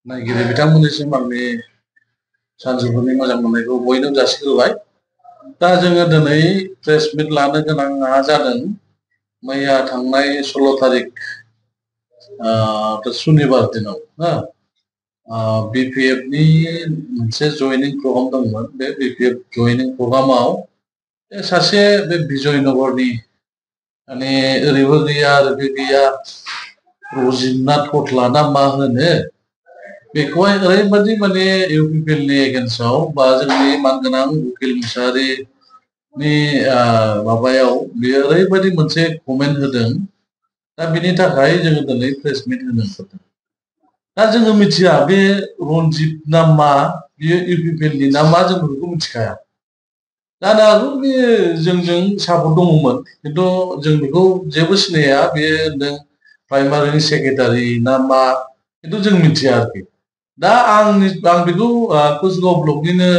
नायगिरि बिथांमोननिसिम आंनि सानजौफुनि मोजां मोननायखौ बयनोबो जासिग्रोबाय। दा जोङो दिनै प्रेस मिट लानो गोनाङा जादों मैया थांनाय 16 तारिख सुनिबार दिनाव BPF नि मोनसे जयनिं प्रग्राम दंमोन। बे BPF जयनिं प्रग्रामाव सासे बे बिजयनगरनि माने ओरैबो गैया ओरैबो गैया रजिमनाथ थथला ना मा होनो बेखौहाय ओरैबायदि माने इउपिपिएलनि एगेन्स्टआव बा जोंनि मानगोनां उकिल मुसाहारिनि माबायाव बेयो ओरैबायदि मोनसे कमेन्ट होदों। दा बिनि थाखाय जोङो दिनै प्रेस मिट होनो ओंखारदों। दा जोङो मिथिया बे रनजित ना मा बियो इउपिपिएलनि ना मा जों बेखौ मिथिखाया। जानो हागौ बे जोंजों सापर्ट दङमोन खिन्थु जों बेखौ जेबो सिनाया बे होनदों प्राइमारि सेक्रेटारि ना मा खिन्थु जों मिथिया आरोखि। दा आं बेखौ कसगाव ब्लकनिनो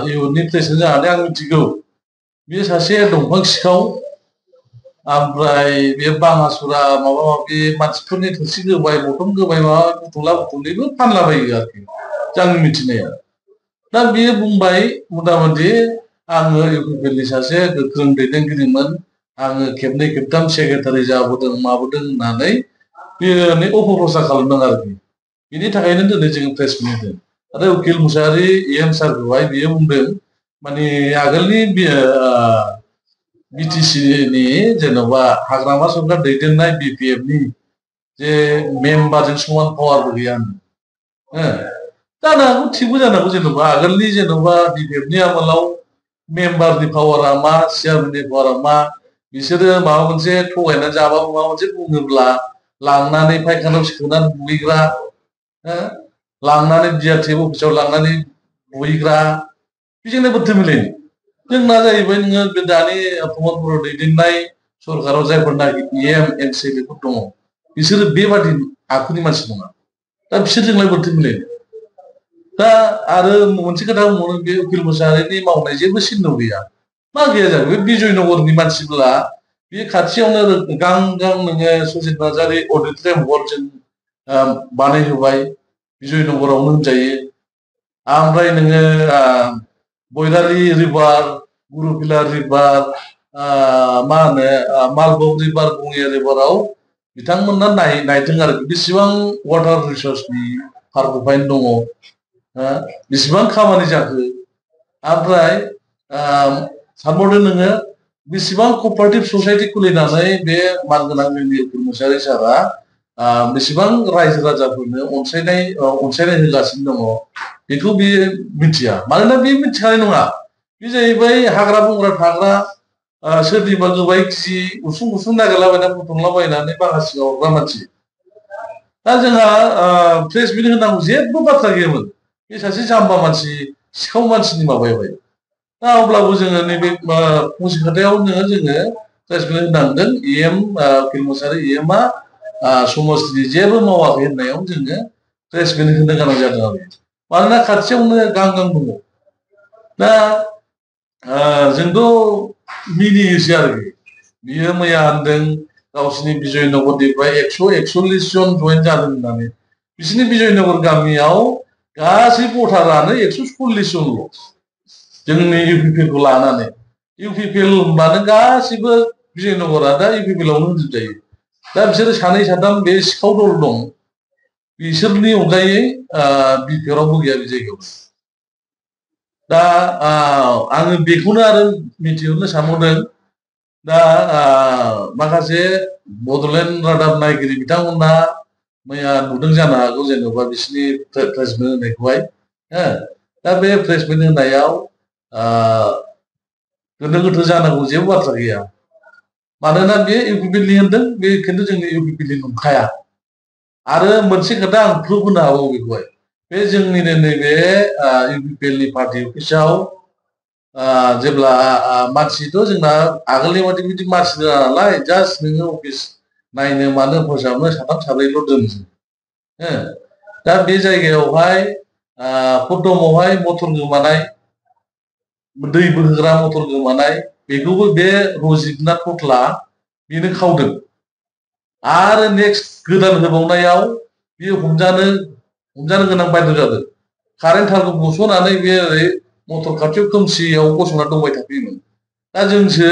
इयुननि प्रेसिडेन्ट जानानै आं मिथिगौ बे सासे दंफां सिखाव ओमफ्राय बे बाङासुरा माबा माबि मानसिफोरनि थोरसि गोबाय बथल गोबाय माबा बुथुमला बुथुमलिबो फानलाबायो आरोखि आं मिथिनाया। दा बियो बुंबाय मथा मथि आङो इउपिपिएलनि सासे गोख्रों दैदेनगिरिमोन, आङो खेबनै खेबथाम सेक्रेटारि जाबोदों माबोदों होननानै बियो अपप्रचार खालामदों आरोखि। बिनि थाखायनो दिनै जोङो प्रेस मिट होदों। आरो उकिल मुसाहारि EM सारखौहाय बियो बुंदों माने आगोलनि बिटिसिनि जेन'बा हाग्रामा सरकार दैदेननाय BPF नि जे मेम्बारजों समान पावारबो गैया होनदों। जानो हागौ थिगबो जानो हागौ जेन'बा आगोलनि जेन'बा BPF नि आमोलाव मेम्बारनि पावारा मा चेयारमेननि पावारा मा बिसोरो माबा मोनसे थगायनानै जाबाबो माबा मोनसे बुङोब्ला लांनानै फायखानायाव सोनानै बुहैग्रा, लांनानै DRTF अफिसाव लांनानै बुहैग्रा बेजोंनो बोरैथो मिलायनो। जोंना जाहैबाय नोङो बे दानि प्रमद बर' दैदेननाय सरकाराव जायफोरनाखि EM NCA दङ बिसोरो बेबादि आखुनि मानसि नङा। दा बिसोरजोंलाय बोरैथो मिलायनो। दा आरो मोनसे खोथा बुंबावनो बे उकिल मुसाहारिनि मावनाय जेबो सिन्न गैया। मा गैया जाखो बे बिजयनगरनि मानसिब्ला बे खाथियावनो गां गां नोङो सजित नार्जारि अडिट'रियाम हल जों बानायहोबाय बिजयनगरावनो होनजायो। ओमफ्राय नोङो बैरालि रिभार, गुरुफिलार रिभार, मा होनो मालबग रिभार, बङिया रिभाराव बिथांमोना नायदों आरोखि बेसेबां वाटार रिसर्सनि फारगफाइन दङ, बेसेबां खामानि जाखो। ओमफ्राय सानबावदो नोङो बेसेबां कपारेटिभ ससाइटि खुलिनानै बे मानगोनां जोंनि उकिल मुसाहारि सारा बेसेबां रायजो राजाफोरनो अनसायनाय होगासिनो दङ बेखौ बियो मिथिया। मानोना बे मिथिखानाय नङा। बे जाहैबाय हाग्रा बंग्रा थाग्रा सोरनिबा गोबाय गिजि उसुं उसुं नागिरलाबायना बुथुमलाबायनानै बागा सिगाव हरग्रा मानसि। दा जोंहा प्रेस मिट होनांगौ जेबो बाथ्रा गैयामोन। बे सासे जाम्बा मानसि सिखाव मानसिनि माबायावहाय। दा अब्लाबो जोङो नैबे फंसे खोथायाव जोङो प्रेस मिट होनांदों उकिल मुसाहारि EMआ समाजनि जेबो मावाखै होननायाव जोङो प्रेस मिट होनो गोनां जादों आरो। मानोना खाथियावनो गां गां दङ। दा जोंथ' मिनियोसो आरोखि। बियो मैया होनदों गावसिनि बिजयनगरनिफ्राय 141 जन जयेन जादों होननानै। बिसोरनि बिजयनगर गामियाव गासै भटारानो 140 जनल'। जोंनि इउपिपिएलखौ लानानै इउपिपिएल होनबानो गासिबो बिजयनगरा दा इउपिपिएलावनो होनजोबजायो। दा बिसोरो सानै साथाम बे सिखाव दल दं बिसोरनि अनगायै BPF रावबो गैया बे जायगायाव। दा आङो बेखौनो आरो मिथिहोनो सानबावदों। दा माखासे बड'लेण्ड रादाब नायगिरि बिथांमोना मैया नुदों जानो हागौ जेनेबा बिसोरनि प्रेस मिट होनायखौहाय। दा बे प्रेस मिट होनायाव गोनो गोथो जानांगौ जेबो बाथ्रा गैया। मानोना बे इउपिपिएलनि होनदों बे खिन्थु जोंनि इउपिपिएलनि नंखाया। आरो मोनसे खोथा आं प्रुफ होनो हागौ बेखौहाय। बे जोंनिनो नैबे इउपिपिएलनि पार्टि अफिसाव जेब्ला मानसिथ' जोंना आगोलनि बादि बिदि मानसि दोना नालाय जास्ट नोङो अफिस नायनो मानो फोसाबनो साथाम साब्रैल' दोनसै। दा बे जायगायावहाय फदमावहाय मटर गोमानाय, दै बोहोग्रा मटर गोमानाय बेखौबो बे रजितनाथ थथला बेनो खावदों। आरो नेक्स्ट गोदान होबावनायाव बियो हमजानो हमजानो गोनां बायद' जादों कारेन्ट थारखौ बस'नानै बे ओरै मटर खाथियाव खोमसियाव गसंना दंबाय थाफैयोमोन दा जोंसो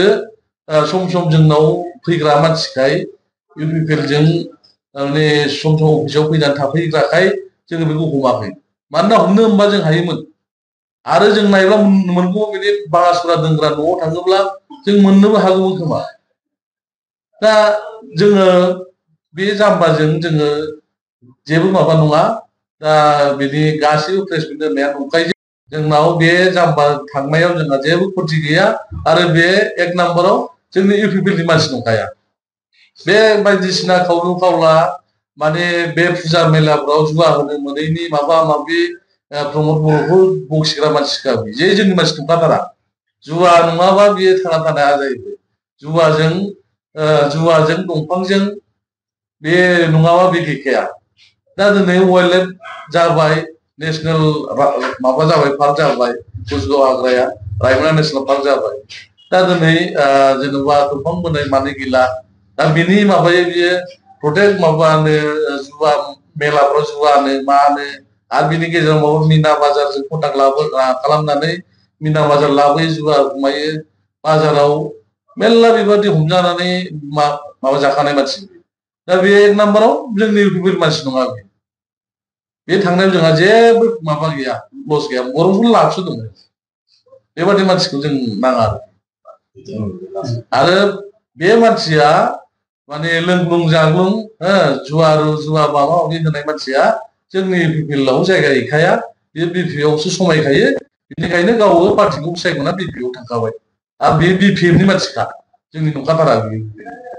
सम सम जोंनाव फैग्रा मानसिखाय इउपिपिएलजों माने सम सम अफिसाव फैनानै थाफैग्राखाय जोङो बेखौ हमाखै मानोना हमनो होनबा जों हायोमोन आरो जों नायब्ला मोनगौ बिदि बागासुरा दोनग्रा न'आव थाङोब्ला जों मोननोबो हागौमोन खोमा दा जोङो बे जाम्बाजों जोङो जेबो माबा नङा दा बिदि गासैबो प्रेस मिट होनाया नंखाय जोंनाव बे जाम्बा थांनायाव जोंहा जेबो खथि गैया आरो बे एक नाम्बाराव जोंनि इउपिपिएलनि मानसि नंखाया बे बायदिसिना खावलु खावला माने बे फुजा मेलाफ्राव जुवा होनो मोनैनि माबा माबि प्रमद बर'खौ बखिग्रा मानसिखा जे जोंनि मानसि नंखाथारा जुवा नङाबा बियो थांना थानो हाया जाहैबाय जुवाजों दंफांजों बे नङाबा बे गैखाया दा दिनै वाइल्ड लाइफ जाबाय नेशनेल माबा जाबाय पार्क जाबाय कुसगाव हाग्राया रायमना नेशनेल पार्क जाबाय दा दिनै जेनेबा दंफां बोनाय माने गैला दा बिनि माबायै बियो प्रटेक्ट माबानो जुवा मेलाफ्राव जुवानो मानो आरो बिनि गेजेराव माबा मिना बाजारजों कन्टाक्ट खालामनानै मिना बाजार लाबोयो जुवा गुमायो बाजाराव मेल्ला बेबादि हमजानानै माबा जाखानाय मानसि दा बे एक नाम्बाराव जोंनि इउपिपिएल मानसि नङा बे थांनायाव जोंहा जेबो माबा गैया लस गैया बर'खौ लाबसो दङ बेबादि मानसिखौ जों नाङा आरो बे मानसिया माने लोंग्लुं जाग्लुं जुवा माबा माबि होनाय मानसिया जोंनि इउपिपिएलआव जायगा गैखाया बे बिपिएफआवसो समायखायो बेनिखायनो गावबो पार्टिखौ सायख'ना बिपिएफआव थांखाबाय आरो बे बिपिएफनि मानसिखा जोंनि नंखाथारा बियो